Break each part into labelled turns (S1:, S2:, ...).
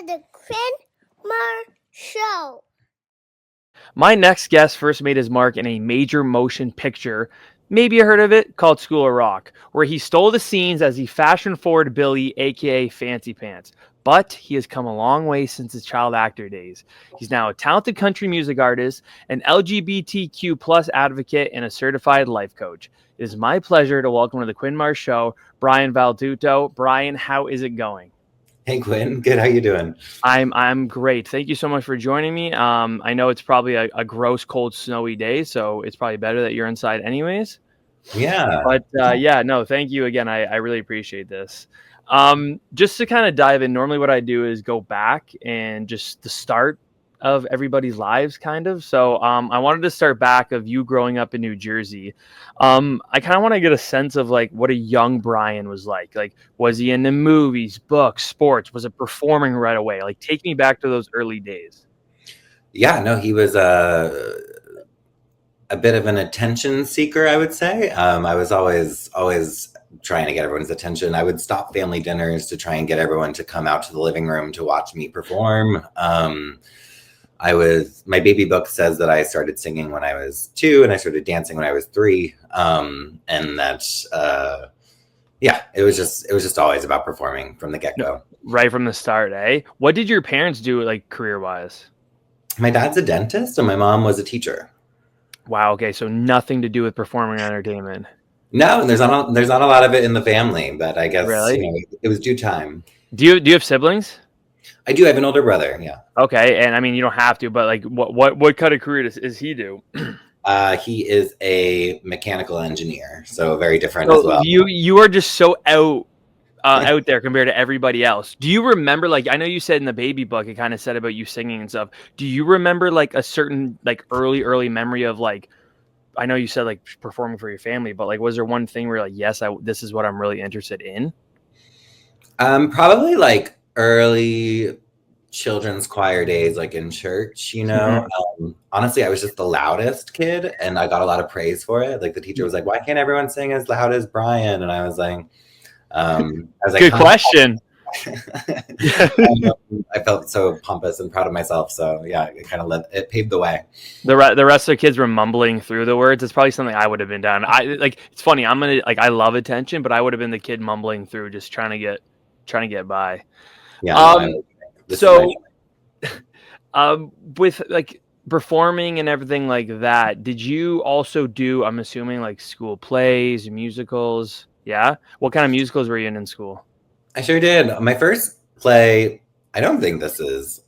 S1: the Quinn Show.
S2: My next guest first made his mark in a major motion picture, maybe you heard of it, called School of Rock, where he stole the scenes as the fashion-forward Billy, aka Fancy Pants. But he has come a long way since his child actor days. He's now a talented country music artist, an LGBTQ plus advocate, and a certified life coach. It is my pleasure to welcome to the Quinn Mars Show, Brian Falduto. Brian, how is it going?
S3: Hey, Quinn. Good. How you doing?
S2: I'm great. Thank you so much for joining me. I know it's probably a gross, cold, snowy day, so it's probably better that you're inside anyways.
S3: Yeah.
S2: But no, thank you again. I really appreciate this. Just to kind of dive in, normally what I do is go back and just the start of everybody's lives, kind of. So I wanted to start back of you growing up in New Jersey. I kind of want to get a sense of like what a young Brian was like. Like, was he into movies, books, sports? Was it performing right away? Like, take me back to those early days.
S3: Yeah, no, he was a bit of an attention seeker, I would say. I was always trying to get everyone's attention. I would stop family dinners to try and get everyone to come out to the living room to watch me perform. My baby book says that I started singing when I was 2 and I started dancing when I was 3. And that's, it was just always about performing from the get-go.
S2: Right from the start, eh? What did your parents do, like, career-wise?
S3: My dad's a dentist and my mom was a teacher.
S2: Wow. Okay. So nothing to do with performing entertainment.
S3: No, and there's not a lot of it in the family, but I guess
S2: really?
S3: It was due time.
S2: Do you have siblings?
S3: I do. I have an older brother. Yeah.
S2: Okay, and I mean you don't have to, but like, what kind of career does he do?
S3: He is a mechanical engineer, so very different as well.
S2: You are just so out there compared to everybody else. Do you remember, like, I know you said in the baby book it kind of said about you singing and stuff. Do you remember like a certain like early memory of like, I know you said like performing for your family, but like, was there one thing where you're like, yes, this is what I'm really interested in?
S3: Probably like early children's choir days, like in church, you know. Mm-hmm. Honestly, I was just the loudest kid and I got a lot of praise for it. Like the teacher was like, why can't everyone sing as loud as Brian? And I was like,
S2: good question.
S3: I felt so pompous and proud of myself. So yeah, it paved the way.
S2: The rest of the kids were mumbling through the words. It's probably something I would have been down. It's funny. I love attention, but I would have been the kid mumbling through, just trying to get by.
S3: Yeah.
S2: With like performing and everything like that, did you also do, I'm assuming, like school plays, musicals? Yeah. What kind of musicals were you in school?
S3: I sure did. My first play, I don't think this is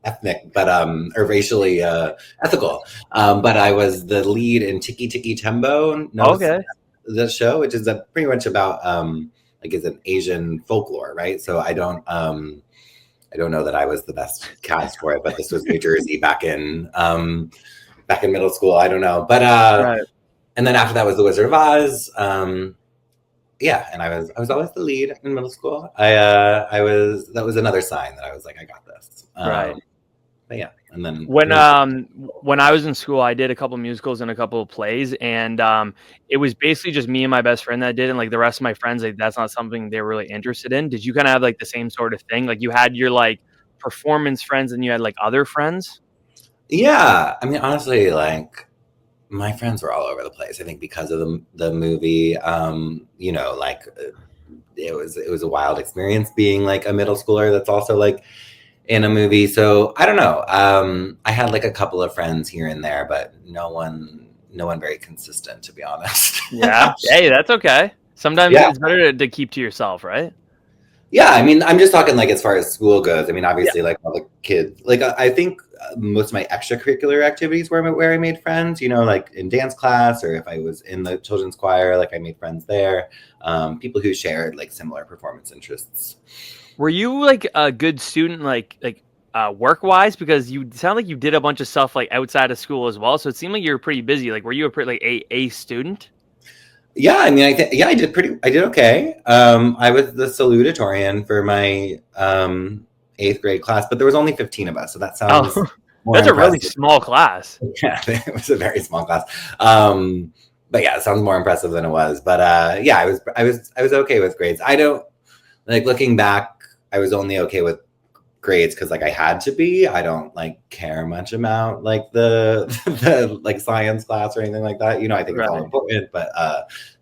S3: ethnic, but or racially ethical. But I was the lead in Tiki Tiki Tembo. The show, which is pretty much about it's an Asian folklore, right? So I don't know that I was the best cast for it, but this was New Jersey back in middle school. I don't know, but right. And then after that was The Wizard of Oz. And I was always the lead in middle school. That was another sign that I was like, I got this.
S2: Right.
S3: But yeah, and then
S2: when I was in school, I did a couple musicals and a couple of plays, and it was basically just me and my best friend that did it. And like the rest of my friends, like that's not something they were really interested in. Did you kind of have like the same sort of thing? Like you had your like performance friends, and you had like other friends?
S3: Yeah, I mean, honestly, like my friends were all over the place. I think because of the movie, it was a wild experience being like a middle schooler that's also like in a movie. So I don't know. I had like a couple of friends here and there, but no one very consistent, to be honest.
S2: Yeah. Hey, that's okay. Sometimes it's better to keep to yourself, right?
S3: Yeah. I mean, I'm just talking like as far as school goes. I mean, obviously like all the kids, like I think most of my extracurricular activities were where I made friends, you know, like in dance class, or if I was in the children's choir, like I made friends there. People who shared like similar performance interests.
S2: Were you like a good student, like work wise? Because you sound like you did a bunch of stuff like outside of school as well. So it seemed like you were pretty busy. Like, were you a pretty like a student?
S3: Yeah, I mean, I did okay. I was the salutatorian for my 8th grade class, but there was only 15 of us, so that sounds.
S2: That's impressive. A really small class.
S3: Yeah, it was a very small class. But yeah, it sounds more impressive than it was. But I was okay with grades. I don't like looking back. I was only okay with grades because like I had to be. I don't like care much about like the the like science class or anything like that. You know, I think it's all important, but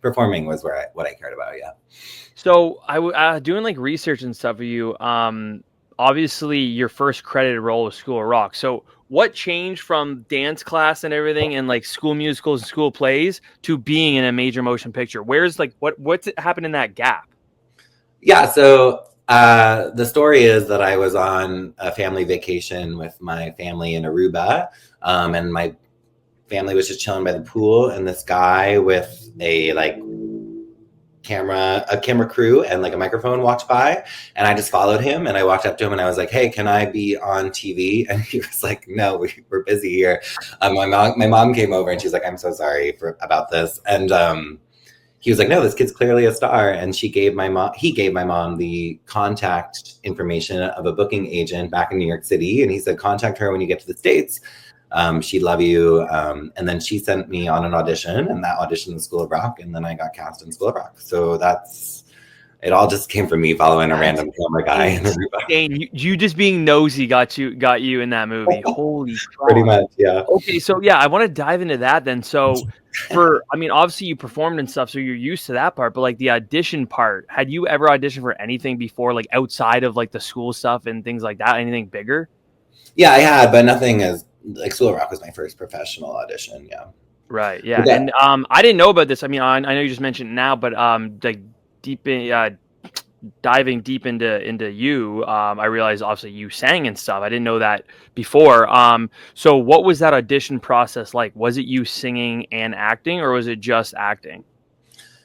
S3: performing was what I cared about. Yeah.
S2: So doing like research and stuff for you. Obviously your first credited role was School of Rock. So what changed from dance class and everything and like school musicals and school plays to being in a major motion picture? Where's like what's happened in that gap?
S3: Yeah, so the story is that I was on a family vacation with my family in Aruba, and my family was just chilling by the pool, and this guy with a like camera crew and like a microphone walked by, and I just followed him, and I walked up to him and I was like, "Hey, can I be on TV?" And he was like, "No, we're busy here." My mom came over and she was like, "I'm so sorry about this," and he was like, "No, this kid's clearly a star." And he gave my mom the contact information of a booking agent back in New York City. And he said, "Contact her when you get to the States. She'd love you." And then she sent me on an audition, and that audition was School of Rock. And then I got cast in School of Rock. So it all just came from me following a random camera guy in Aruba.
S2: You just being nosy got you in that movie. Holy crap.
S3: Pretty much, yeah.
S2: Okay, so yeah, I want to dive into that then. So obviously you performed and stuff, so you're used to that part, but like the audition part, had you ever auditioned for anything before, like outside of like the school stuff and things like that? Anything bigger?
S3: Yeah, I had, but nothing as like School of Rock was my first professional audition. Yeah.
S2: Right. Yeah. And I didn't know about this. I mean, I know you just mentioned it now, but like diving deep into you, I realized obviously you sang and stuff. I didn't know that before. So what was that audition process like? Was it you singing and acting, or was it just acting?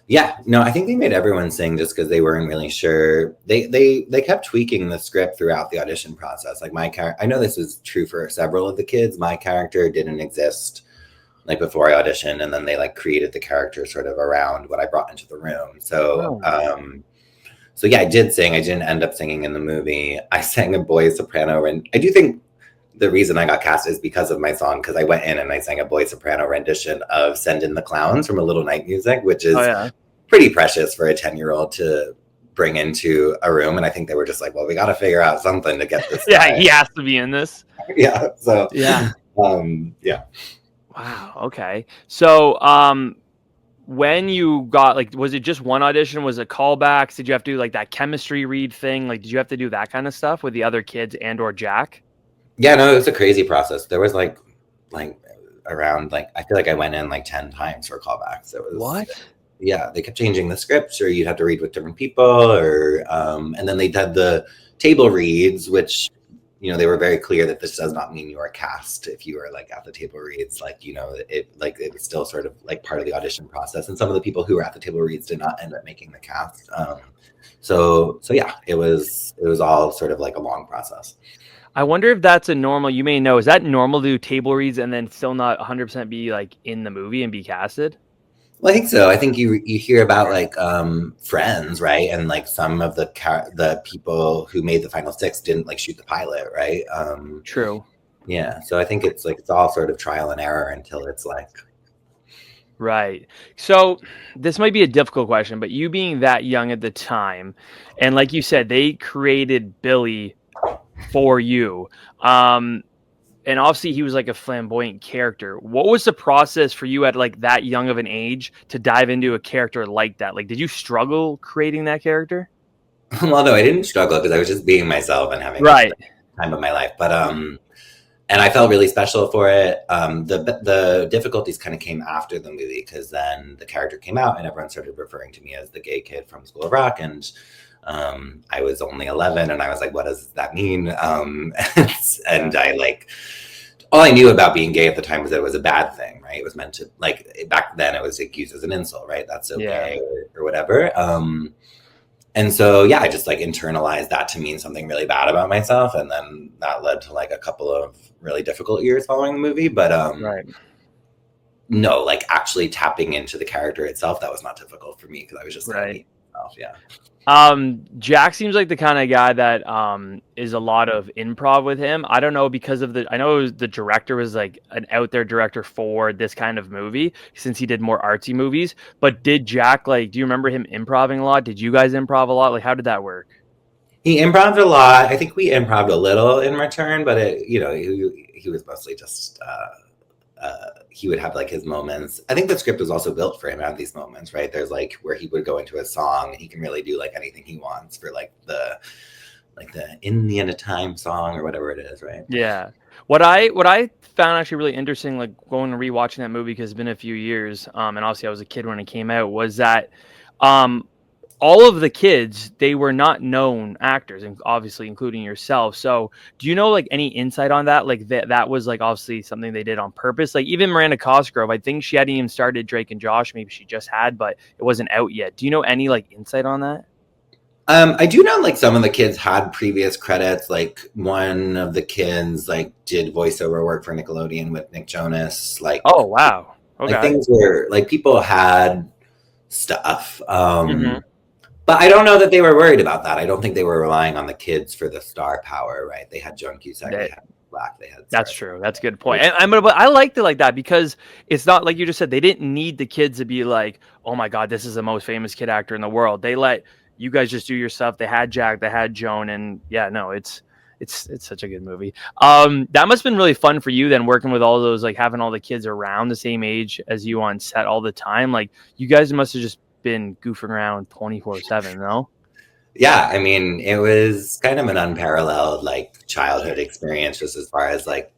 S3: Yeah, no, I think they made everyone sing just because they weren't really sure. They kept tweaking the script throughout the audition process. Like my character, I know this was true for several of the kids. My character didn't exist like before I auditioned, and then they like created the character sort of around what I brought into the room. So, so yeah, I did sing. I didn't end up singing in the movie. I sang a boy soprano, and I do think the reason I got cast is because of my song, because I went in and I sang a boy soprano rendition of Send in the Clowns from A Little Night Music, which is pretty precious for a 10-year-old to bring into a room. And I think they were just like, well, we got to figure out something to get this guy.
S2: He has to be in this.
S3: Yeah. So,
S2: yeah.
S3: Yeah.
S2: Wow. Okay. So, when you got, like, was it just one audition? Was it callbacks? Did you have to do like that chemistry read thing? Like, did you have to do that kind of stuff with the other kids and or Jack?
S3: Yeah, no, it was a crazy process. There was like around, like, I feel like I went in like 10 times for callbacks. It was,
S2: what?
S3: Yeah, they kept changing the scripts, or you'd have to read with different people, or and then they did the table reads, which, you know, they were very clear that this does not mean you are cast if you are like at the table reads. Like, you know, it was still sort of like part of the audition process, and some of the people who were at the table reads did not end up making the cast. So yeah, it was all sort of like a long process.
S2: I wonder if that's a normal, you may know, is that normal to do table reads and then still not 100% be like in the movie and be casted?
S3: Well, I think so. I think you hear about like Friends, right? And like some of the people who made the final 6 didn't like shoot the pilot, right?
S2: True.
S3: Yeah. So I think it's like it's all sort of trial and error until it's like.
S2: Right. So this might be a difficult question, but you being that young at the time, and like you said, they created Billy for you. And obviously he was like a flamboyant character. What was the process for you at like that young of an age to dive into a character like that? Like, did you struggle creating that character?
S3: Well, no, I didn't struggle because I was just being myself and having
S2: the
S3: time of my life. But and I felt really special for it. The difficulties kind of came after the movie, because then the character came out and everyone started referring to me as the gay kid from School of Rock. And I was only 11, and I was like, what does that mean? And I like, all I knew about being gay at the time was that it was a bad thing, right? It was meant to, like, back then it was like used as an insult, right? That's okay, or whatever. And so, yeah, I just like internalized that to mean something really bad about myself. And then that led to like a couple of really difficult years following the movie. But no, like actually tapping into the character itself, that was not difficult for me, because I was just like, yeah.
S2: Jack seems like the kind of guy that is a lot of improv with him. I don't know, because of I know the director was like an out there director for this kind of movie, since he did more artsy movies. But did Jack, like, do you remember him improvising a lot? Did you guys improv a lot? Like, how did that work?
S3: He improv'd a lot. I think we improv'd a little in return, but he was mostly just he would have like his moments. I think the script was also built for him to have these moments, right? There's like where he would go into a song and he can really do like anything he wants for like the In the End of Time song or whatever it is, right?
S2: Yeah. What I found actually really interesting, like going and rewatching that movie because it's been a few years, and obviously I was a kid when it came out, was that all of the kids, they were not known actors, and obviously including yourself. So do you know like any insight on that? Like that was like obviously something they did on purpose. Like even Miranda Cosgrove, I think she hadn't even started Drake and Josh. Maybe she just had, but it wasn't out yet. Do you know any like insight on that?
S3: I do know like some of the kids had previous credits. Like one of the kids like did voiceover work for Nickelodeon with Nick Jonas. Like,
S2: oh wow, okay.
S3: Like things were like people had stuff.
S2: Mm-hmm.
S3: But I don't know that they were worried about that. I don't think they were relying on the kids for the star power, right? They had Joan Cusack, they had Black, they had.
S2: That's true. That's a good point. And but I liked it like that because it's not like you just said, they didn't need the kids to be like, oh my God, this is the most famous kid actor in the world. They let you guys just do your stuff. They had Jack, they had Joan, and yeah, no, it's such a good movie. That must have been really fun for you then, working with all those, like having all the kids around the same age as you on set all the time. Like you guys must have just been goofing around 24/7, no?
S3: Yeah, I mean, it was kind of an unparalleled like childhood experience, just as far as like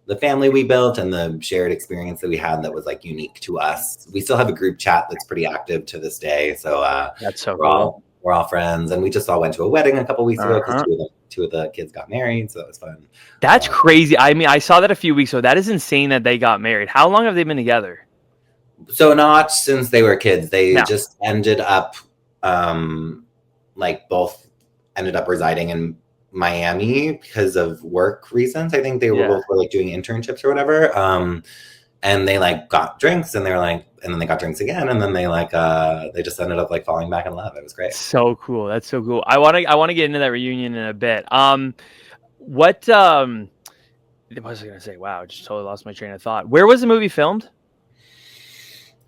S3: the family we built and the shared experience that we had that was like unique to us. We still have a group chat that's pretty active to this day. So
S2: that's so cool.
S3: We're all friends, and we just all went to a wedding a couple weeks ago because two of the kids got married, so it was fun.
S2: That's crazy. I mean, I saw that a few weeks ago. That is insane that they got married. How long have they been together?
S3: So not since they were kids. They just ended up like both ended up residing in Miami because of work reasons. I think they were both like doing internships or whatever. And they like got drinks and they were like, and then they got drinks again. And then they like, they just ended up like falling back in love. It was great.
S2: So cool. That's so cool. I want to get into that reunion in a bit. What was I going to say? Wow. I just totally lost my train of thought. Where was the movie filmed?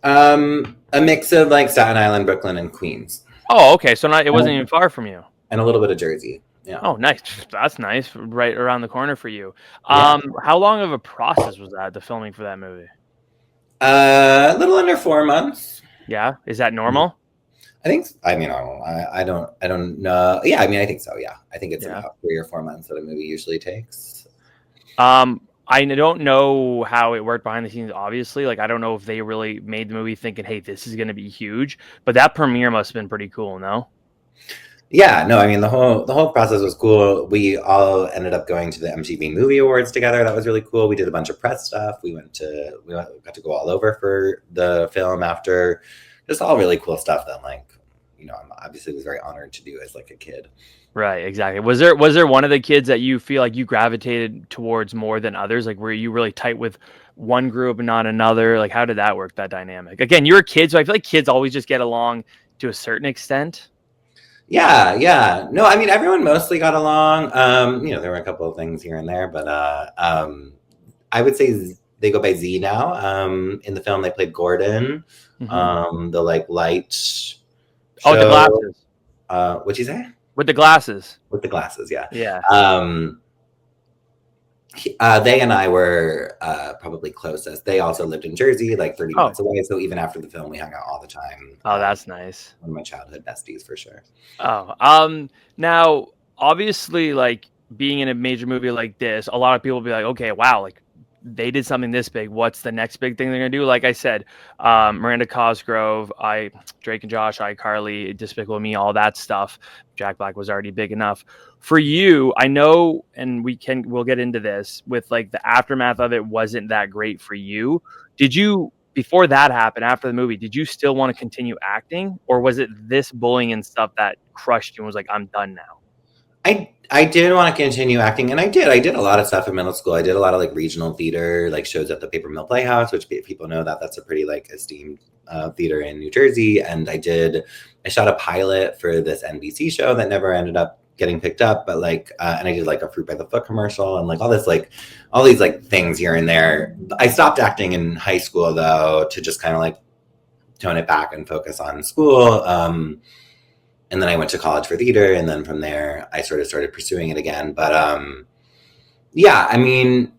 S3: A mix of like Staten Island, Brooklyn, and Queens.
S2: Oh, okay. So it wasn't even far from you.
S3: And a little bit of Jersey. Yeah.
S2: Oh, nice. That's nice. Right around the corner for you. How long of a process was that, the filming for that movie?
S3: A little under 4 months.
S2: Yeah. Is that normal?
S3: I think. I mean, I don't know. Yeah, I mean, I think so. Yeah, I think it's about 3 or 4 months that a movie usually takes.
S2: I don't know how it worked behind the scenes, obviously. Like, I don't know if they really made the movie thinking, hey, this is going to be huge. But that premiere must have been pretty cool, no?
S3: Yeah, no, I mean, the whole process was cool. We all ended up going to the MTV Movie Awards together. That was really cool. We did a bunch of press stuff. We got to go all over for the film after. Just all really cool stuff that, like, you know, I obviously was very honored to do as like a kid.
S2: Right, exactly. Was there one of the kids that you feel like you gravitated towards more than others? Like, were you really tight with one group and not another? Like, how did that work, that dynamic? Again, you're a kid, so I feel like kids always just get along to a certain extent.
S3: Yeah. No, I mean, everyone mostly got along. You know, there were a couple of things here and there, but I would say they go by Z now. In the film, they played Gordon, the like light show.
S2: Oh, the glasses.
S3: What'd you say?
S2: With the glasses.
S3: With the glasses, yeah.
S2: Yeah.
S3: They and I were probably closest. They also lived in Jersey, like 30 minutes away. So even after the film, we hung out all the time.
S2: Oh, that's nice.
S3: One of my childhood besties, for sure.
S2: Oh, now, obviously, like, being in a major movie like this, a lot of people will be like, okay, wow, like, they did something this big. What's the next big thing they're going to do? Like I said, Miranda Cosgrove, Drake and Josh, iCarly, Despicable Me, all that stuff. Jack Black was already big enough. For you, I know, and we'll get into this, with like the aftermath of it wasn't that great for you. Did you, before that happened, after the movie, did you still want to continue acting? Or was it this bullying and stuff that crushed you and was like, I'm done now?
S3: I did want to continue acting, and I did a lot of stuff in middle school. I did a lot of like regional theater, like shows at the Paper Mill Playhouse, which people know that's a pretty like esteemed theater in New Jersey. And I shot a pilot for this NBC show that never ended up getting picked up, but like and I did like a Fruit by the Foot commercial and like all these like things here and there. I stopped acting in high school though, to just kind of like tone it back and focus on school. and then I went to college for theater, and then from there I sort of started pursuing it again. But yeah, I mean,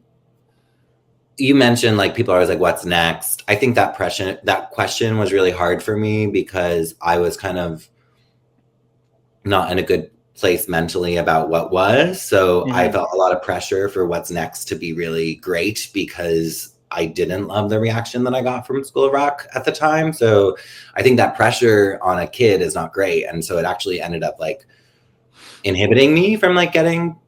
S3: you mentioned like people are always like, what's next? I think that question was really hard for me because I was kind of not in a good place mentally about what was. So I felt a lot of pressure for what's next to be really great because I didn't love the reaction that I got from School of Rock at the time. So I think that pressure on a kid is not great. And so it actually ended up like inhibiting me from like getting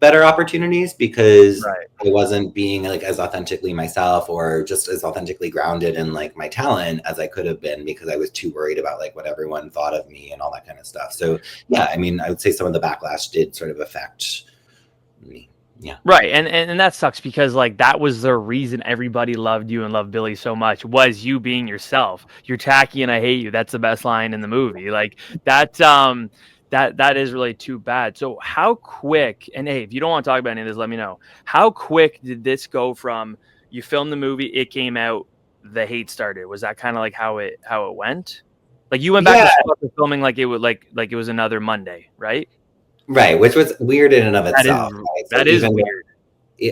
S3: better opportunities because I wasn't being like as authentically myself or just as authentically grounded in like my talent as I could have been because I was too worried about like what everyone thought of me and all that kind of stuff. So yeah, I mean, I would say some of the backlash did sort of affect me. Yeah.
S2: Right. And that sucks because like that was the reason everybody loved you and loved Billy so much was you being yourself. You're tacky and I hate you. That's the best line in the movie. Like that that is really too bad. So how quick, and hey, if you don't want to talk about any of this, let me know. How quick did this go from you filmed the movie, it came out, the hate started? Was that kind of like how it went? Like you went back to school after filming like it would like it was another Monday, right?
S3: Right, which was weird in and of itself.
S2: That is weird.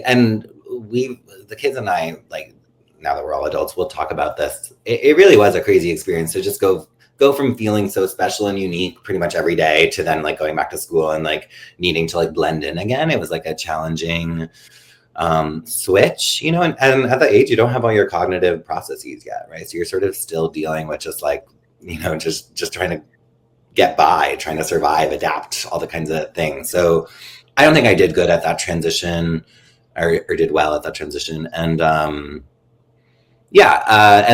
S3: And the kids and I, like now that we're all adults, we'll talk about this. It really was a crazy experience to just go from feeling so special and unique pretty much every day to then like going back to school and like needing to like blend in again. It was like a challenging switch, you know, and at that age you don't have all your cognitive processes yet, right? So you're sort of still dealing with just like, you know, just trying to get by, trying to survive, adapt, all the kinds of things. So I don't think I did good at that transition or did well at that transition. And and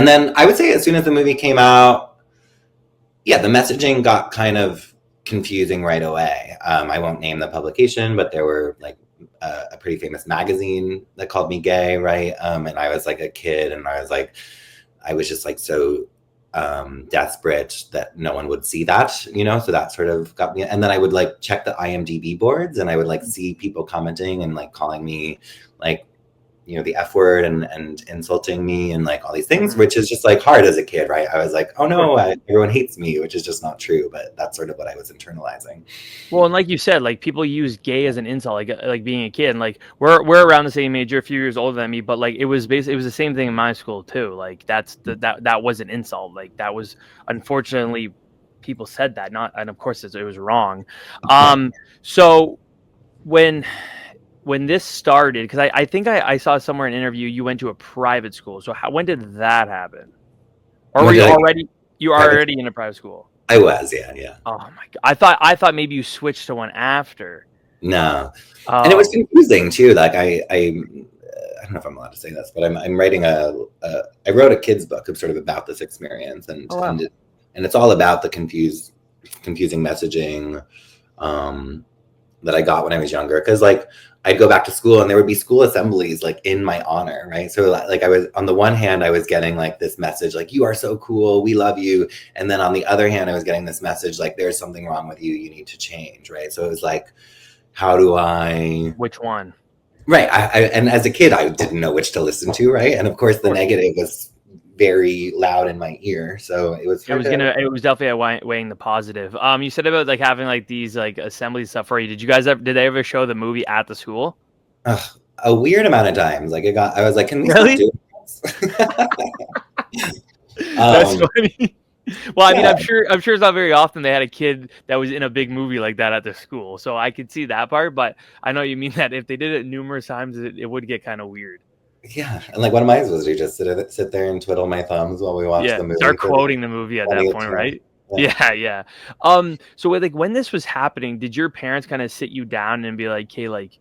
S3: then I would say as soon as the movie came out, yeah, the messaging got kind of confusing right away. I won't name the publication, but there were like a pretty famous magazine that called me gay, right? And I was like a kid and I was just like so desperate that no one would see that, you know, so that sort of got me. And then I would like check the IMDb boards and I would like see people commenting and like calling me like, you know, the F word and insulting me and like all these things, which is just like hard as a kid, right? I was like, oh no, everyone hates me, which is just not true. But that's sort of what I was internalizing.
S2: Well, and like you said, like people use gay as an insult, like being a kid. And like we're around the same age, you're a few years older than me, but like it was basically the same thing in my school too. Like that was an insult. Like that was, unfortunately, people said that, not, and of course it was wrong. So when this started, because I think I saw somewhere in an interview you went to a private school. So when did that happen? Or were you already in a private school?
S3: I was, yeah.
S2: Oh my god! I thought maybe you switched to one after.
S3: No, and it was confusing too. Like I don't know if I'm allowed to say this, but I'm writing I wrote a kid's book of sort of about this experience, and it's all about the confusing messaging that I got when I was younger. Because like I'd go back to school and there would be school assemblies like in my honor, right? So like I was, on the one hand, I was getting like this message like, you are so cool, we love you. And then on the other hand, I was getting this message like, there's something wrong with you, you need to change, right? So it was like,
S2: which one?
S3: Right. And as a kid, I didn't know which to listen to, right? And of course the negative was very loud in my ear, so it was
S2: definitely weighing the positive. You said about like having like these like assembly stuff for you. Did they ever show the movie at the school?
S3: A weird amount of times. Like I was like, can we
S2: really?
S3: stop doing this?
S2: That's funny. Well, I mean, I'm sure it's not very often they had a kid that was in a big movie like that at their school, so I could see that part. But I know you mean that if they did it numerous times, it would get kind of weird.
S3: Yeah, and like one of mine was to just sit there and twiddle my thumbs while we watched the movie.
S2: Start quoting the movie at that point, right? Yeah. So like when this was happening, did your parents kind of sit you down and be like, "Hey, like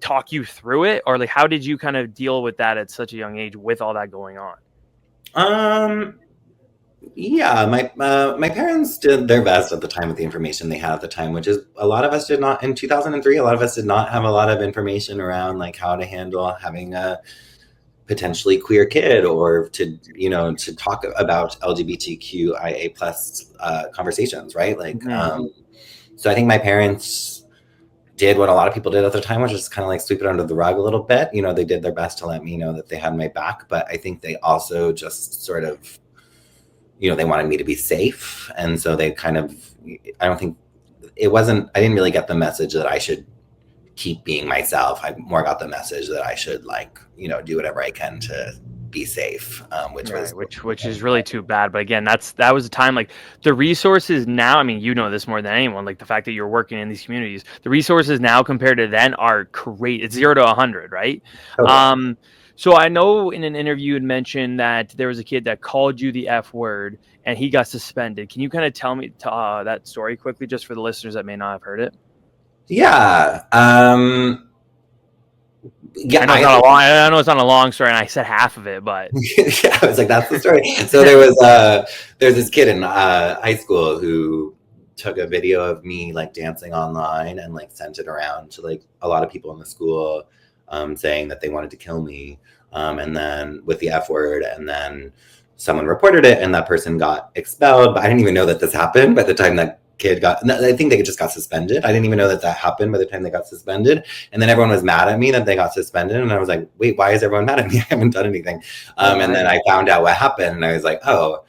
S2: talk you through it," or like how did you kind of deal with that at such a young age with all that going on?
S3: Yeah, my parents did their best at the time with the information they had at the time, which is a lot of us did not. In 2003, a lot of us did not have a lot of information around like how to handle having a potentially queer kid or to talk about LGBTQIA plus conversations, right? Like, so I think my parents did what a lot of people did at the time, which is kind of like sweep it under the rug a little bit. You know, they did their best to let me know that they had my back, but I think they also just sort of they wanted me to be safe. And so they kind of, I don't think I didn't really get the message that I should keep being myself. I more got the message that I should do whatever I can to be safe,
S2: which is really too bad. But again, that was a time, like, the resources now, I mean, you know this more than anyone, like the fact that you're working in these communities, the resources now compared to then are great. It's 0 to 100, right? Okay. So I know in an interview you had mentioned that there was a kid that called you the F word and he got suspended. Can you kind of tell me that story quickly, just for the listeners that may not have heard it?
S3: Yeah. Yeah,
S2: I know it's not a long story, and I said half of it, but
S3: yeah, I was like, that's the story. So there's this kid in high school who took a video of me like dancing online and like sent it around to like a lot of people in the school, saying that they wanted to kill me, and then with the F word, and then someone reported it, and that person got expelled. But I didn't even know that this happened by the time that kid I think they just got suspended. I didn't even know that happened by the time they got suspended. And then everyone was mad at me that they got suspended. And I was like, wait, why is everyone mad at me? I haven't done anything. And then I found out what happened, and I was like, oh.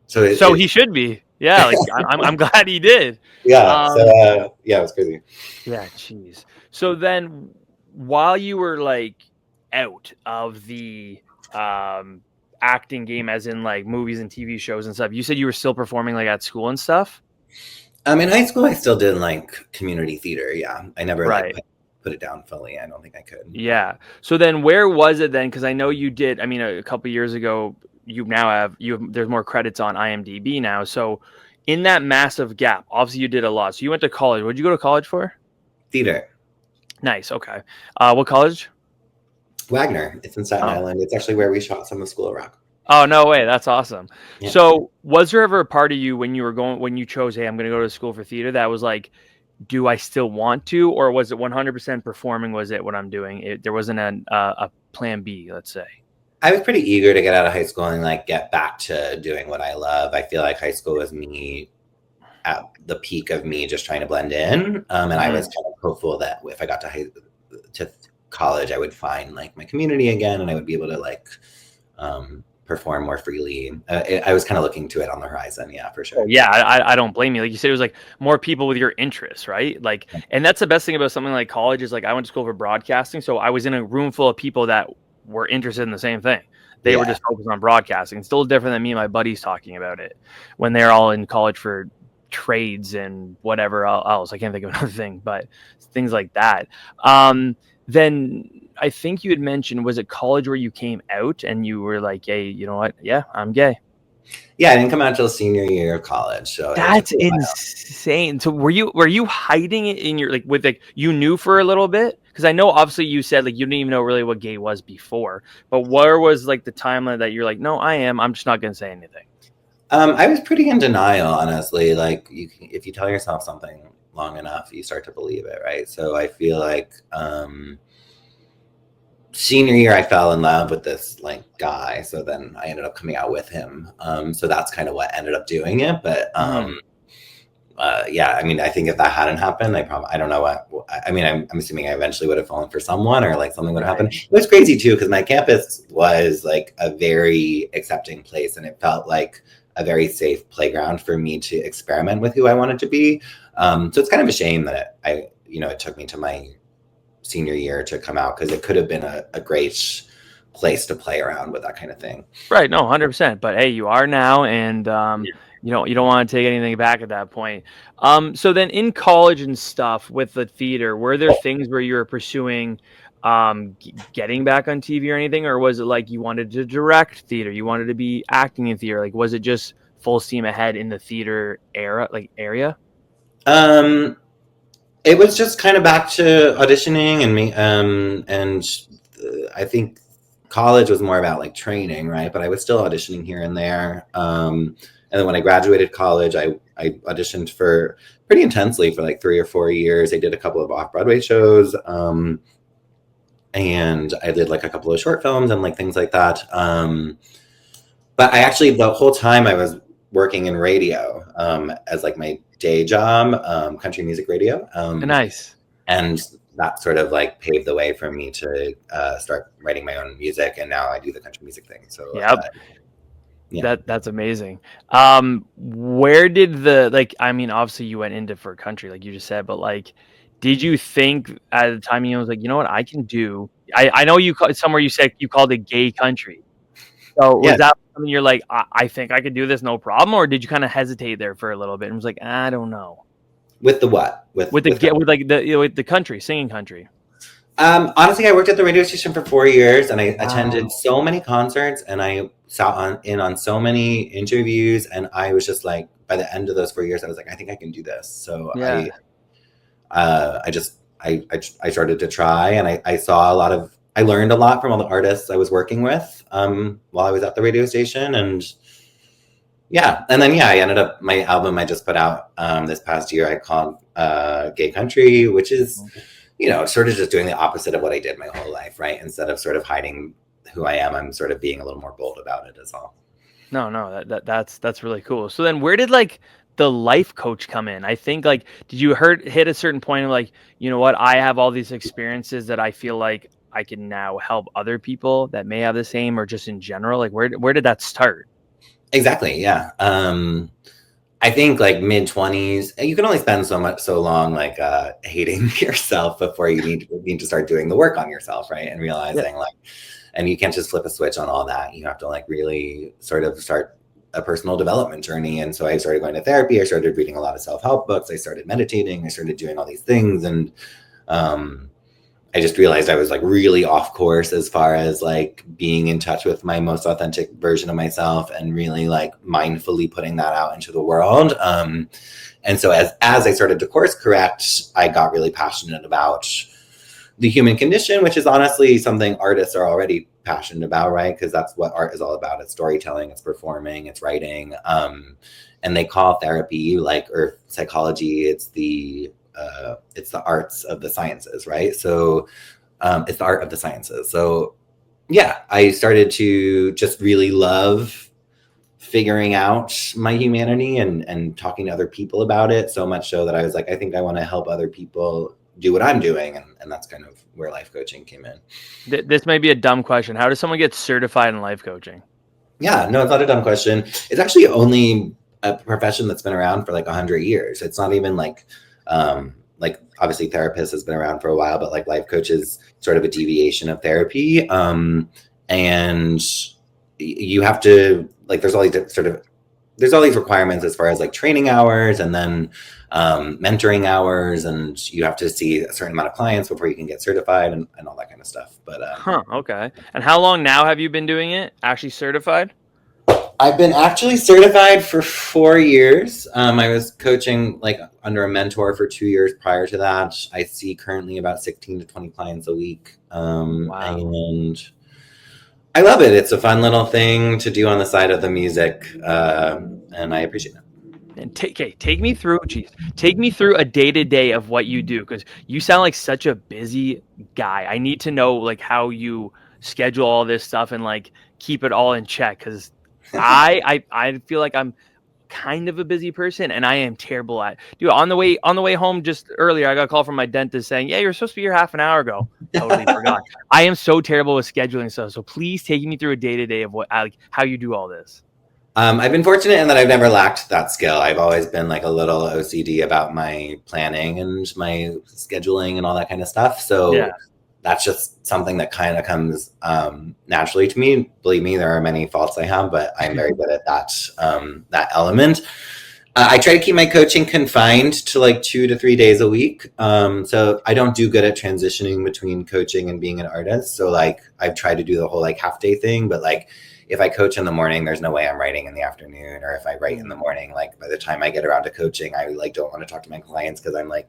S3: So
S2: he should be. Yeah, like I'm glad he did.
S3: Yeah. Yeah, it was crazy.
S2: Yeah, jeez. So then, while you were like out of the acting game, as in like movies and TV shows and stuff, you said you were still performing like at school and stuff?
S3: In high school, I still did like community theater. Yeah, I never like put it down fully. I don't think I could.
S2: Yeah. So then, where was it then? Because I know you did. I mean, a couple years ago, there's more credits on IMDb now. So in that massive gap, obviously you did a lot. So you went to college. What did you go to college for?
S3: Theater.
S2: Nice. Okay. What college?
S3: Wagner. It's in Staten Island. It's actually where we shot some of School of Rock.
S2: Oh, no way. That's awesome.
S3: Yeah.
S2: So was there ever a part of you when you chose, hey, I'm going to go to school for theater, that was like, do I still want to, or was it 100% performing? Was it what I'm doing? There wasn't a plan B, let's say.
S3: I was pretty eager to get out of high school and like get back to doing what I love. I feel like high school was me at the peak of me just trying to blend in. And I was kind of hopeful that if I got to college, I would find like my community again, and I would be able to like perform more freely. I was kind of looking to it on the horizon. Yeah, for sure.
S2: Yeah, I don't blame you. Like you said, it was like more people with your interests, right? Like, and that's the best thing about something like college is like, I went to school for broadcasting. So I was in a room full of people that were interested in the same thing. They were just focused on broadcasting. It's still different than me and my buddies talking about it when they're all in college for trades and whatever else. I can't think of another thing, but things like that. Then I think you had mentioned, was it college where you came out and you were like, hey, you know what? Yeah, I'm gay.
S3: Yeah, I didn't come out until senior year of college. So
S2: that's insane. So were you hiding it in your, like, with like, you knew for a little bit? Because I know obviously you said like you didn't even know really what gay was before, but where was like the timeline that you're like, no, I'm just not going to say anything?
S3: I was pretty in denial, honestly. Like if you tell yourself something long enough, you start to believe it, right? So I feel like senior year, I fell in love with this like guy. So then I ended up coming out with him. So that's kind of what ended up doing it. But yeah, I mean, I think if that hadn't happened, I don't know what, I mean, I'm assuming I eventually would have fallen for someone, or like something would have happened. It was crazy too, because my campus was like a very accepting place, and it felt like a very safe playground for me to experiment with who I wanted to be. So it's kind of a shame that it took me to my senior year to come out, because it could have been a great place to play around with that kind of thing.
S2: Right. No, 100%. But hey, you are now, and you don't want to take anything back at that point. So then in college and stuff with the theater, were there things where you were pursuing getting back on TV or anything, or was it like you wanted to direct theater, you wanted to be acting in theater? Like, was it just full steam ahead in the theater area?
S3: It was just kind of back to auditioning and me, and I think college was more about like training, right? But I was still auditioning here and there. And then when I graduated college, I auditioned for pretty intensely for like 3 or 4 years. I did a couple of off-Broadway shows, and I did like a couple of short films and like things like that. But I actually, the whole time I was working in radio as like my day job, country music radio.
S2: Nice.
S3: And that sort of like paved the way for me to start writing my own music. And now I do the country music thing. So Yeah.
S2: That's amazing. Where did obviously you went into for a country, like you just said, but like, did you think at the time, was like, you know what, I can do, I know somewhere you said you called it gay country. So was
S3: Yeah.
S2: that something you're like, I think I could do this, no problem? Or did you kind of hesitate there for a little bit and was like, I don't know.
S3: With the what?
S2: With the country, singing country.
S3: Honestly, I worked at the radio station for 4 years, and I attended
S2: Wow.
S3: so many concerts, and I sat on so many interviews, and I was just like, by the end of those 4 years, I was like, I think I can do this. So
S2: Yeah.
S3: I started to try, and I learned a lot from all the artists I was working with while I was at the radio station, and I ended up, my album I just put out this past year, I called Gay Country, which is, sort of just doing the opposite of what I did my whole life, right? Instead of sort of hiding who I am, I'm sort of being a little more bold about it as well.
S2: No, that's really cool. So then where did like the life coach come in? I think like, did you hit a certain point of like, you know what, I have all these experiences that I feel like I can now help other people that may have the same, or just in general, like where did that start?
S3: Exactly. Yeah. I think like mid-20s, you can only spend so long like hating yourself before you need to start doing the work on yourself, right? And realizing and you can't just flip a switch on all that. You have to like really sort of start a personal development journey. And so I started going to therapy. I started reading a lot of self-help books. I started meditating. I started doing all these things, and I just realized I was like really off course as far as like being in touch with my most authentic version of myself and really like mindfully putting that out into the world. And so as I started to course correct, I got really passionate about the human condition, which is honestly something artists are already passionate about, right? Because that's what art is all about. It's storytelling, it's performing, it's writing. And they call therapy or psychology, it's the arts of the sciences, right? So it's the art of the sciences. So yeah, I started to just really love figuring out my humanity and talking to other people about it, so much so that I was like, I think I want to help other people do what I'm doing. And that's kind of where life coaching came in.
S2: This may be a dumb question. How does someone get certified in life coaching?
S3: Yeah, no, it's not a dumb question. It's actually only a profession that's been around for like 100 years. It's not even like obviously therapist has been around for a while, but like life coach is sort of a deviation of therapy. And you have to like, there's all these requirements as far as like training hours and then mentoring hours, and you have to see a certain amount of clients before you can get certified and all that kind of stuff. But
S2: okay. And how long now have you been doing it, actually certified?
S3: I've been actually certified for 4 years. I was coaching like under a mentor for 2 years prior to that. I see currently about 16 to 20 clients a week.
S2: Wow.
S3: And I love it. It's a fun little thing to do on the side of the music. And I appreciate it.
S2: And take me through a day-to-day of what you do, because you sound like such a busy guy. I need to know like how you schedule all this stuff and like keep it all in check, because I feel like I'm kind of a busy person and I am terrible at. Dude, on the way home just earlier, I got a call from my dentist saying, "Yeah, you're supposed to be here half an hour ago." Totally forgot. I am so terrible with scheduling stuff. So please take me through a day-to-day of how you do all this.
S3: I've been fortunate in that I've never lacked that skill. I've always been like a little OCD about my planning and my scheduling and all that kind of stuff. So yeah, that's just something that kind of comes naturally to me. Believe me, there are many faults I have, but I'm very good at that element. I try to keep my coaching confined to like 2 to 3 days a week. So I don't do good at transitioning between coaching and being an artist. So like I've tried to do the whole like half day thing, but like if I coach in the morning, there's no way I'm writing in the afternoon. Or if I write in the morning, like by the time I get around to coaching, I like don't want to talk to my clients because I'm like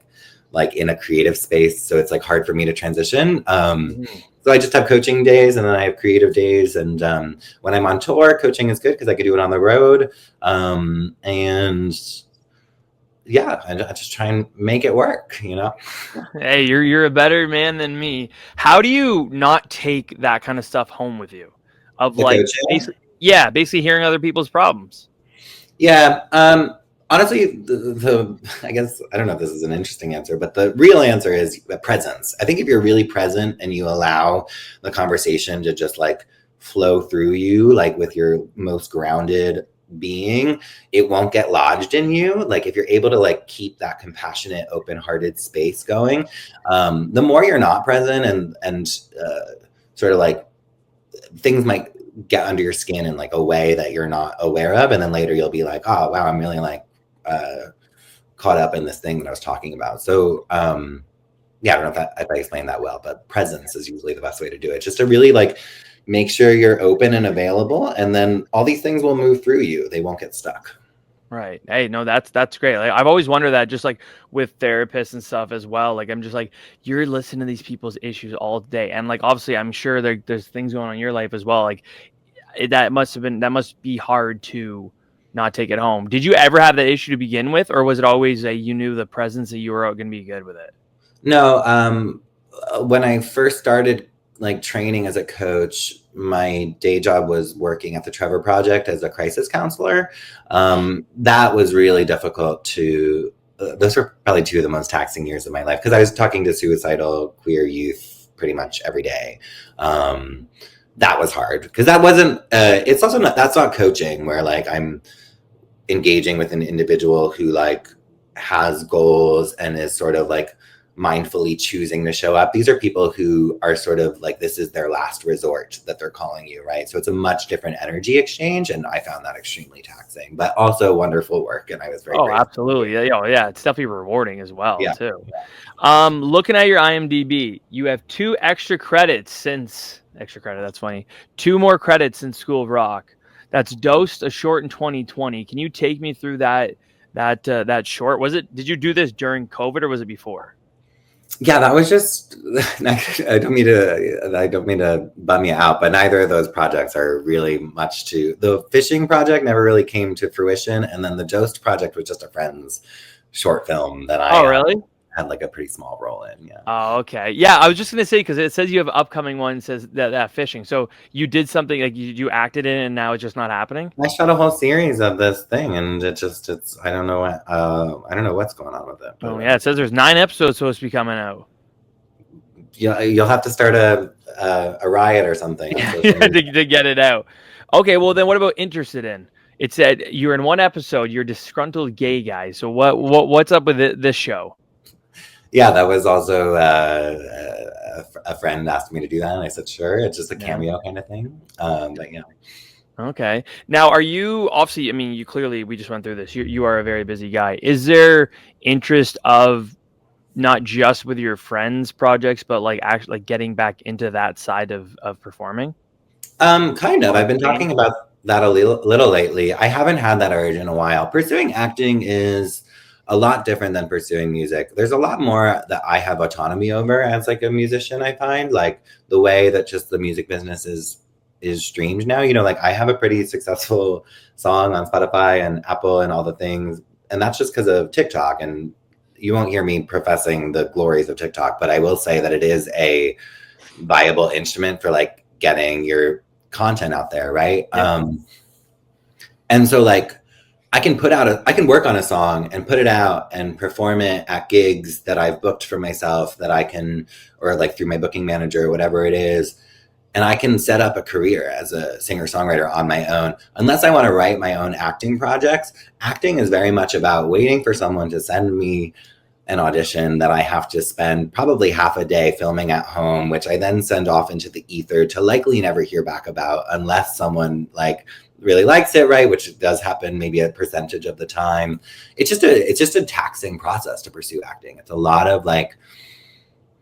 S3: in a creative space. So it's like hard for me to transition. So I just have coaching days and then I have creative days. And when I'm on tour, coaching is good because I could do it on the road. And yeah, I just try and make it work, you know?
S2: Hey, you're a better man than me. How do you not take that kind of stuff home with you? Of the like, basically hearing other people's problems.
S3: Yeah. Honestly, I guess, I don't know if this is an interesting answer, but the real answer is presence. I think if you're really present and you allow the conversation to just like flow through you, like with your most grounded being, it won't get lodged in you. Like if you're able to like keep that compassionate, open-hearted space going, the more you're not present and sort of like things might get under your skin in like a way that you're not aware of, and then later you'll be like, oh wow, I'm really like caught up in this thing that I was talking about. So yeah, I don't know if I explained that well, but presence is usually the best way to do it. Just to really like make sure you're open and available, and then all these things will move through you. They won't get stuck.
S2: Right. Hey, no, that's great. Like I've always wondered that, just like with therapists and stuff as well. Like I'm just like, you're listening to these people's issues all day, and like obviously I'm sure there's things going on in your life as well. Like that must be hard to not take it home. Did you ever have that issue to begin with, or was it always that you knew the presence that you were going to be good with it?
S3: No, when I first started like training as a coach, my day job was working at the Trevor Project as a crisis counselor. That was really difficult to, those were probably two of the most taxing years of my life, because I was talking to suicidal queer youth pretty much every day. That was hard because that wasn't, it's also not, that's not coaching where like I'm engaging with an individual who like has goals and is sort of like mindfully choosing to show up. These are people who are sort of like, this is their last resort that they're calling you, right? So it's a much different energy exchange, and I found that extremely taxing, but also wonderful work, and I was very grateful.
S2: Absolutely. Yeah, it's definitely rewarding as well, too.
S3: Yeah.
S2: Looking at your IMDb, you have 2 extra credits since that's funny. 2 more credits since School of Rock. That's Dosed, a short in 2020. Can you take me through that short? Did you do this during COVID or was it before?
S3: Yeah, that was just, I don't mean to bum you out, but neither of those projects are really much to, the fishing project never really came to fruition. And then the Dosed project was just a friend's short film that I
S2: really?
S3: Had like a pretty small role in. Yeah.
S2: Oh, okay. Yeah, I was just gonna say, because it says you have upcoming one, says that fishing. So you did something like you acted in it, and now it's just not happening.
S3: I shot a whole series of this thing, and it's I don't know what's going on with it. But,
S2: it says there's 9 episodes supposed to be coming out.
S3: You'll have to start a riot or something
S2: to get it out. Okay, well then, what about interested in? It said you're in one episode. You're a disgruntled gay guy. So what's up with this show?
S3: Yeah, that was also a friend asked me to do that, and I said sure. It's just a cameo kind of thing. But yeah.
S2: Okay. Now, are you obviously? I mean, you clearly, we just went through this. You are a very busy guy. Is there interest of not just with your friends' projects, but like actually like getting back into that side of performing?
S3: Kind of. I've been talking about that a little lately. I haven't had that urge in a while. Pursuing acting is a lot different than pursuing music. There's a lot more that I have autonomy over as like a musician. I find like the way that just the music business is streamed now. You know, like I have a pretty successful song on Spotify and Apple and all the things, and that's just because of TikTok. And you won't hear me professing the glories of TikTok, but I will say that it is a viable instrument for like getting your content out there, right? Yeah. And so like I can work on a song and put it out and perform it at gigs that I've booked for myself, that I can, or like through my booking manager or whatever it is. And I can set up a career as a singer-songwriter on my own. Unless I want to write my own acting projects, acting is very much about waiting for someone to send me an audition that I have to spend probably half a day filming at home, which I then send off into the ether to likely never hear back about unless someone like really likes it, right? Which does happen maybe a percentage of the time. It's just a taxing process to pursue acting. It's a lot of like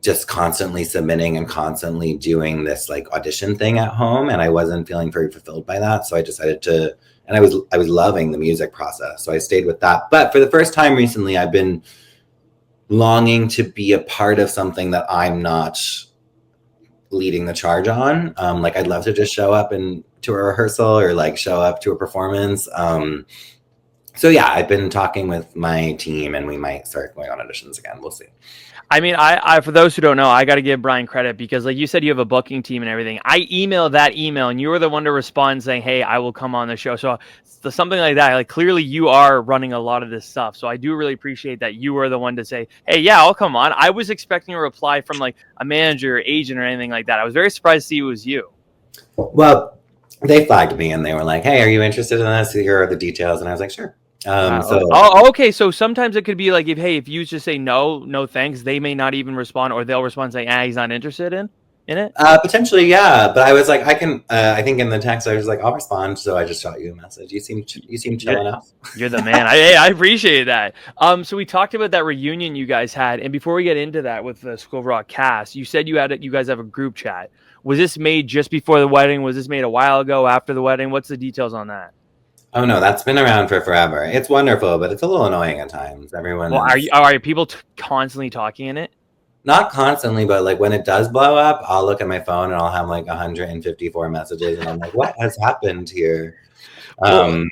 S3: just constantly submitting and constantly doing this like audition thing at home. And I wasn't feeling very fulfilled by that. So I decided to, and I was loving the music process. So I stayed with that. But for the first time recently, I've been longing to be a part of something that I'm not leading the charge on. Like I'd love to just show up to a rehearsal or like show up to a performance. So yeah, I've been talking with my team and we might start going on auditions again. We'll see.
S2: I mean, I for those who don't know, I got to give Brian credit because like you said, you have a booking team and everything. I emailed that email and you were the one to respond saying, hey, I will come on the show. So something like that, like clearly you are running a lot of this stuff. So I do really appreciate that you were the one to say, hey, yeah, I'll come on. I was expecting a reply from like a manager or agent or anything like that. I was very surprised to see it was you.
S3: Well, they flagged me and they were like, "Hey, are you interested in this? Here are the details." And I was like, "Sure."
S2: Wow.
S3: So
S2: Oh, okay. So sometimes it could be like if you just say no, no thanks, they may not even respond, or they'll respond saying, he's not interested in it.
S3: potentially, yeah. But I was like, I can. I think in the text I was like, I'll respond. So I just shot you a message. You seem chill enough.
S2: You're the man. I appreciate that. So we talked about that reunion you guys had, and before we get into that with the School of Rock cast, you said you guys have a group chat. Was this made just before the wedding? Was this made a while ago after the wedding? What's the details on that?
S3: Oh no, that's been around for forever. It's wonderful, but it's a little annoying at times. Everyone
S2: Well,
S3: is
S2: are people constantly talking in it?
S3: not constantly, but like when it does blow up, I'll look at my phone and I'll have like 154 messages, and I'm like, "What has happened here?"
S2: Well,
S3: Um,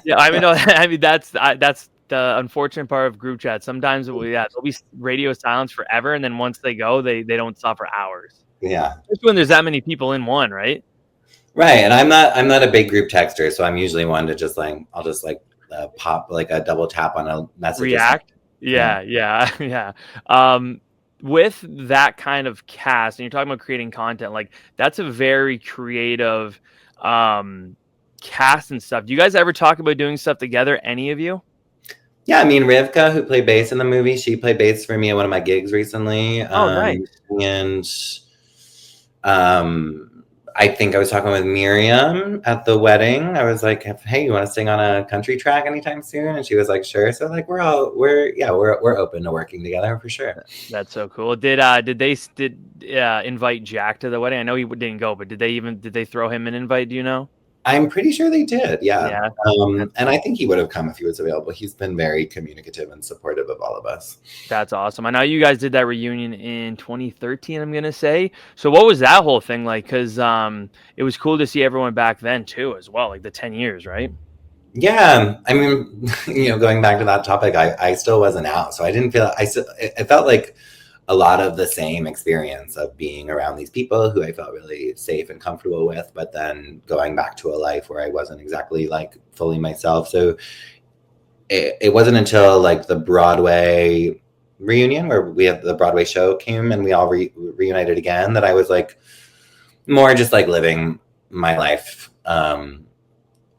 S2: yeah, I mean, no, I mean that's the unfortunate part of group chat. Sometimes, there'll be radio silence forever, and then once they go, they don't stop for hours.
S3: yeah,
S2: Especially when there's that many people in one, right?
S3: right. And I'm not a big group texter, so I'm usually one to just like I'll just like pop like a double tap on a message.
S2: React.
S3: Yeah.
S2: Yeah. With that kind of cast, and you're talking about creating content, like that's a very creative cast and stuff. Do you guys ever talk about doing stuff together? Any of you?
S3: Yeah, I mean Rivka, who played bass in the movie, she played bass for me at one of my gigs recently.
S2: Oh, nice.
S3: And I think I was talking with Miriam at the wedding. I was like, "Hey, you want to sing on a country track anytime soon?" And she was like, "Sure." So like we're open to working together for sure.
S2: That's so cool. Did they invite Jack to the wedding? I know he didn't go, but did they throw him an invite? Do you know?
S3: I'm pretty sure they did. Yeah.
S2: Yeah.
S3: And I think he would have come if he was available. He's been very communicative and supportive of all of us.
S2: That's awesome. I know you guys did that reunion in 2013, I'm going to say. So what was that whole thing like? Because it was cool to see everyone back then, too, as well, like the 10 years, right?
S3: Yeah. I mean, going back to that topic, I still wasn't out. So I didn't feel, it felt like a lot of the same experience of being around these people who I felt really safe and comfortable with, but then going back to a life where I wasn't exactly like fully myself. So it wasn't until like the Broadway reunion where we had the Broadway show came and we all reunited again that I was like more just like living my life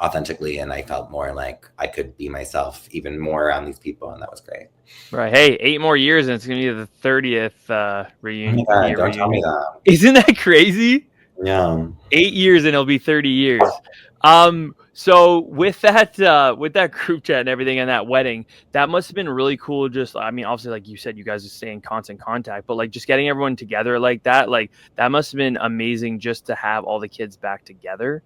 S3: authentically, and I felt more like I could be myself even more around these people, and that was great.
S2: Right. Hey, 8 more years and it's going to be the 30th reunion.
S3: Oh my God, don't tell me that.
S2: Isn't that crazy?
S3: Yeah.
S2: 8 years and it'll be 30 years. So with that group chat and everything and that wedding, that must have been really cool. Just, I mean, obviously, like you said, you guys are staying in constant contact, but like just getting everyone together like that must have been amazing just to have all the kids back together.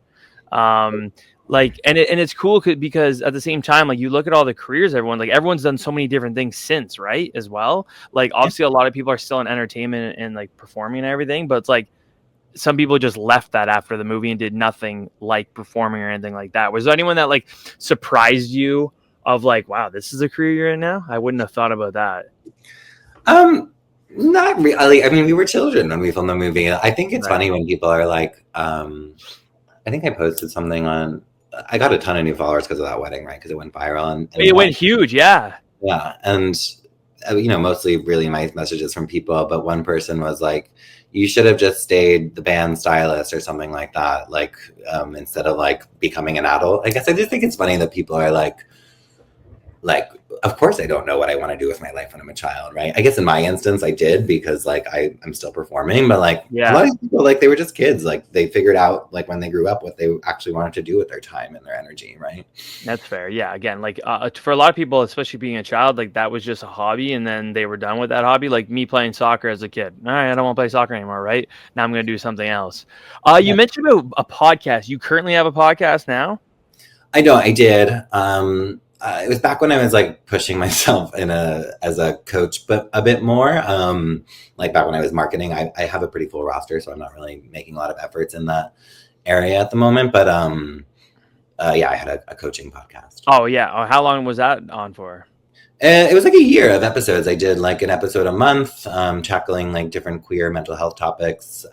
S2: Like, and it's cool because at the same time, like you look at all the careers, everyone's done so many different things since, right? As well. Like, obviously a lot of people are still in entertainment and like performing and everything, but it's like, some people just left that after the movie and did nothing like performing or anything like that. Was there anyone that like surprised you of like, wow, this is a career you're in now? I wouldn't have thought about that.
S3: Not really. I mean, we were children when we filmed the movie. I think it's funny when people are like, I think I posted something on, I got a ton of new followers because of that wedding, right? Because it went viral. And
S2: it went huge. Yeah.
S3: Yeah. And, mostly really nice messages from people. But one person was like, you should have just stayed the band stylist or something like that. Like, instead of like becoming an adult. I guess I just think it's funny that people are like, of course I don't know what I want to do with my life when I'm a child, right? I guess in my instance I did because like I'm still performing, but like a lot of people, like they were just kids, like they figured out like when they grew up what they actually wanted to do with their time and their energy, right?
S2: That's fair. Yeah. Again, like for a lot of people, especially being a child, like that was just a hobby and then they were done with that hobby. Like me playing soccer as a kid. All right, I don't want to play soccer anymore, right? Now I'm going to do something else. You mentioned about a podcast. You currently have a podcast now?
S3: I did. It was back when I was like pushing myself as a coach, but a bit more. Like back when I was marketing, I have a pretty full roster, so I'm not really making a lot of efforts in that area at the moment. But I had a coaching podcast.
S2: Oh yeah. How long was that on for?
S3: It was like a year of episodes. I did like an episode a month, tackling like different queer mental health topics.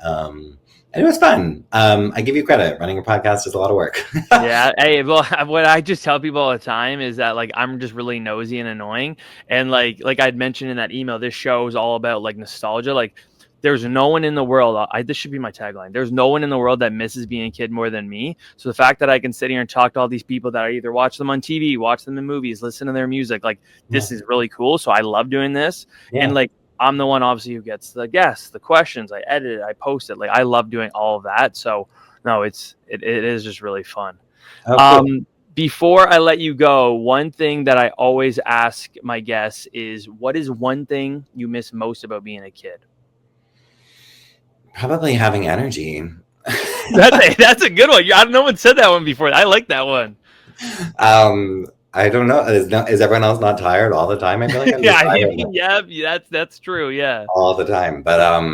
S3: And it was fun. I give you credit. Running a podcast is a lot of work.
S2: Yeah. Hey, well, what I just tell people all the time is that like I'm just really nosy and annoying. And like I'd mentioned in that email, this show is all about like nostalgia. Like there's no one in the world. This should be my tagline. There's no one in the world that misses being a kid more than me. So the fact that I can sit here and talk to all these people that I either watch them on TV, watch them in movies, listen to their music, like this is really cool. So I love doing this. Yeah. And like, I'm the one obviously who gets the guests, the questions, I edit it, I post it. Like I love doing all of that. So no, it is just really fun. Oh, cool. Before I let you go, one thing that I always ask my guests is, what is one thing you miss most about being a kid?
S3: Probably having energy.
S2: That's a good one. No one said that one before. I like that one.
S3: I don't know. Is everyone else not tired all the time? I feel like I'm
S2: yeah, that's true. Yeah,
S3: all the time. But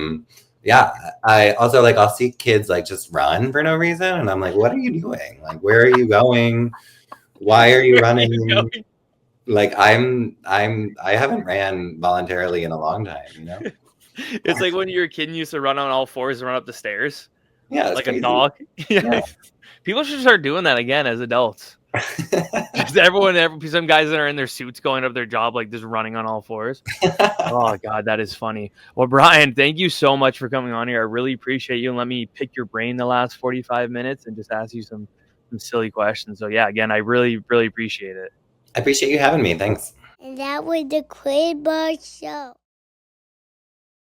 S3: yeah, I also like I'll see kids like just run for no reason, and I'm like, what are you doing? Like, where are you going? Why are you running? Like I haven't ran voluntarily in a long time, you know?
S2: It's like when you're a kid and you used to run on all fours and run up the stairs.
S3: Yeah,
S2: like crazy. A dog. Yeah. People should start doing that again as adults. Just some guys that are in their suits going up their job, like just running on all fours. Oh God, that is funny. Well, Brian, thank you so much for coming on here. I really appreciate you, and let me pick your brain the last 45 minutes and just ask you some silly questions. So yeah, again, I really, really appreciate it.
S3: I appreciate you having me. Thanks.
S1: And that was the Quinn Show.